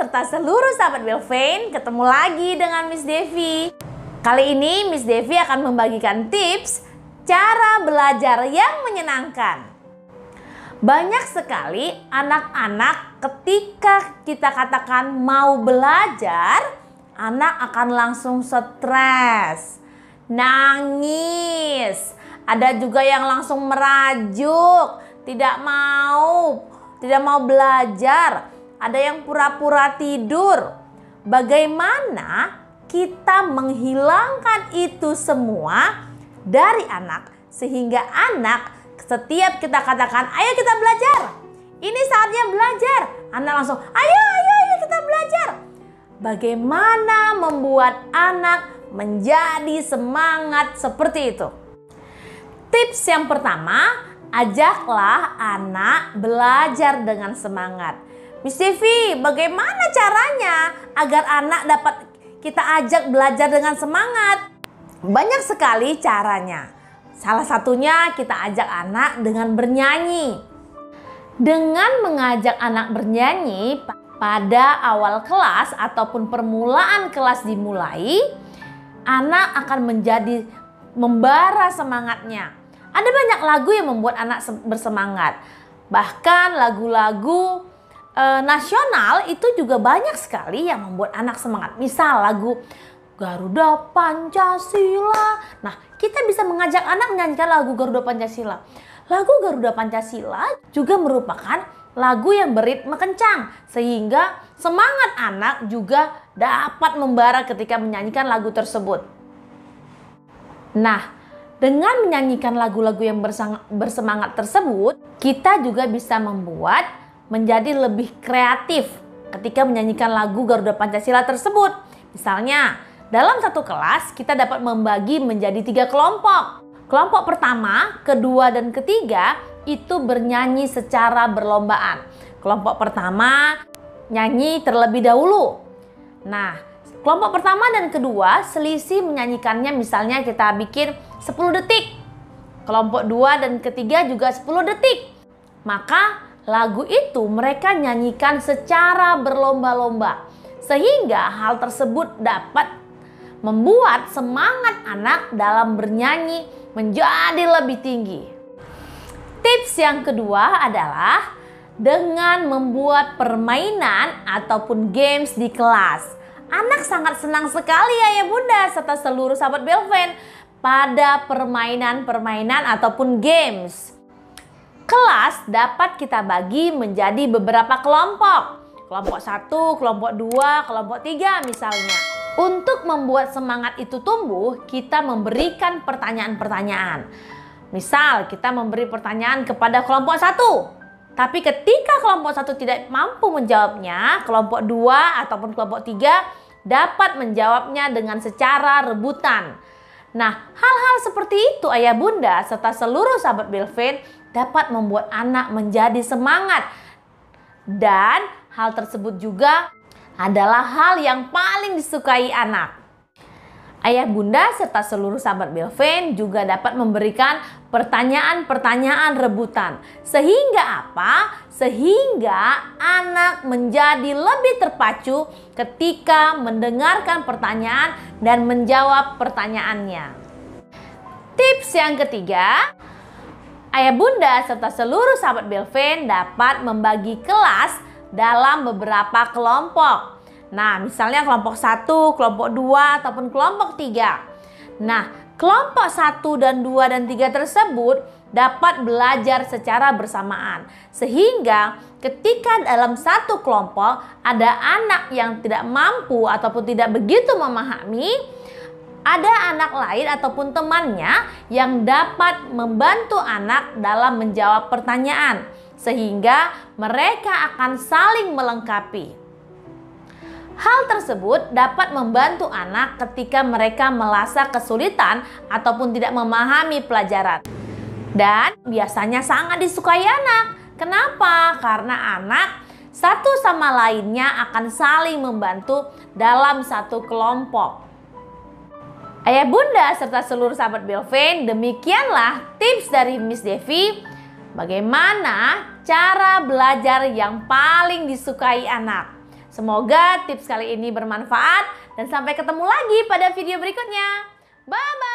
serta seluruh sahabat Belvane, ketemu lagi dengan Miss Devi. Kali ini Miss Devi akan membagikan tips cara belajar yang menyenangkan. Banyak sekali anak-anak ketika kita katakan mau belajar, anak akan langsung stres, nangis. Ada juga yang langsung merajuk, tidak mau belajar. Ada yang pura-pura tidur. Bagaimana kita menghilangkan itu semua dari anak sehingga anak setiap kita katakan, ayo kita belajar. Ini saatnya belajar. Anak langsung, ayo kita belajar. Bagaimana membuat anak menjadi semangat seperti itu? Tips yang pertama, ajaklah anak belajar dengan semangat. Miss Devi, bagaimana caranya agar anak dapat kita ajak belajar dengan semangat? Banyak sekali caranya. Salah satunya kita ajak anak dengan bernyanyi. Dengan mengajak anak bernyanyi pada awal kelas ataupun permulaan kelas dimulai, anak akan menjadi membara semangatnya. Ada banyak lagu yang membuat anak bersemangat. Bahkan lagu-lagu nasional itu juga banyak sekali yang membuat anak semangat. Misal lagu Garuda Pancasila. Nah, kita bisa mengajak anak menyanyikan lagu Garuda Pancasila. Lagu Garuda Pancasila juga merupakan lagu yang beritme kencang, sehingga semangat anak juga dapat membara ketika menyanyikan lagu tersebut. Nah, dengan menyanyikan lagu-lagu yang bersemangat tersebut, kita juga bisa membuat menjadi lebih kreatif ketika menyanyikan lagu Garuda Pancasila tersebut. Misalnya, dalam satu kelas kita dapat membagi menjadi 3 kelompok. Kelompok pertama, kedua, dan ketiga itu bernyanyi secara berlombaan. Kelompok pertama nyanyi terlebih dahulu. Nah, kelompok pertama dan kedua selisih menyanyikannya, misalnya kita bikin 10 detik. Kelompok 2 dan ketiga juga 10 detik. Maka lagu itu mereka nyanyikan secara berlomba-lomba. Sehingga hal tersebut dapat membuat semangat anak dalam bernyanyi menjadi lebih tinggi. Tips yang kedua adalah dengan membuat permainan ataupun games di kelas. Anak sangat senang sekali ayah bunda serta seluruh sahabat Belvane pada permainan-permainan ataupun games. Kelas dapat kita bagi menjadi beberapa kelompok. Kelompok 1, kelompok 2, kelompok 3 misalnya. Untuk membuat semangat itu tumbuh, kita memberikan pertanyaan-pertanyaan. Misal kita memberi pertanyaan kepada kelompok 1. Tapi ketika kelompok 1 tidak mampu menjawabnya, kelompok 2 ataupun kelompok 3 dapat menjawabnya dengan secara rebutan. Nah, hal-hal seperti itu ayah bunda serta seluruh sahabat Belvane dapat membuat anak menjadi semangat. Dan hal tersebut juga adalah hal yang paling disukai anak. Ayah bunda serta seluruh sahabat Belvane juga dapat memberikan pertanyaan-pertanyaan rebutan. Sehingga apa? Sehingga anak menjadi lebih terpacu ketika mendengarkan pertanyaan dan menjawab pertanyaannya. Tips yang ketiga, ayah bunda serta seluruh sahabat Belvane dapat membagi kelas dalam beberapa kelompok. Nah, misalnya kelompok 1, kelompok 2, ataupun kelompok 3. Nah, kelompok 1 dan 2 dan 3 tersebut dapat belajar secara bersamaan. Sehingga ketika dalam satu kelompok ada anak yang tidak mampu ataupun tidak begitu memahami, ada anak lain ataupun temannya yang dapat membantu anak dalam menjawab pertanyaan. Sehingga mereka akan saling melengkapi. Hal tersebut dapat membantu anak ketika mereka merasa kesulitan ataupun tidak memahami pelajaran. Dan biasanya sangat disukai anak. Kenapa? Karena anak satu sama lainnya akan saling membantu dalam satu kelompok. Ayah bunda serta seluruh sahabat Belvane, demikianlah tips dari Miss Devi bagaimana cara belajar yang paling disukai anak. Semoga tips kali ini bermanfaat dan sampai ketemu lagi pada video berikutnya. Bye-bye!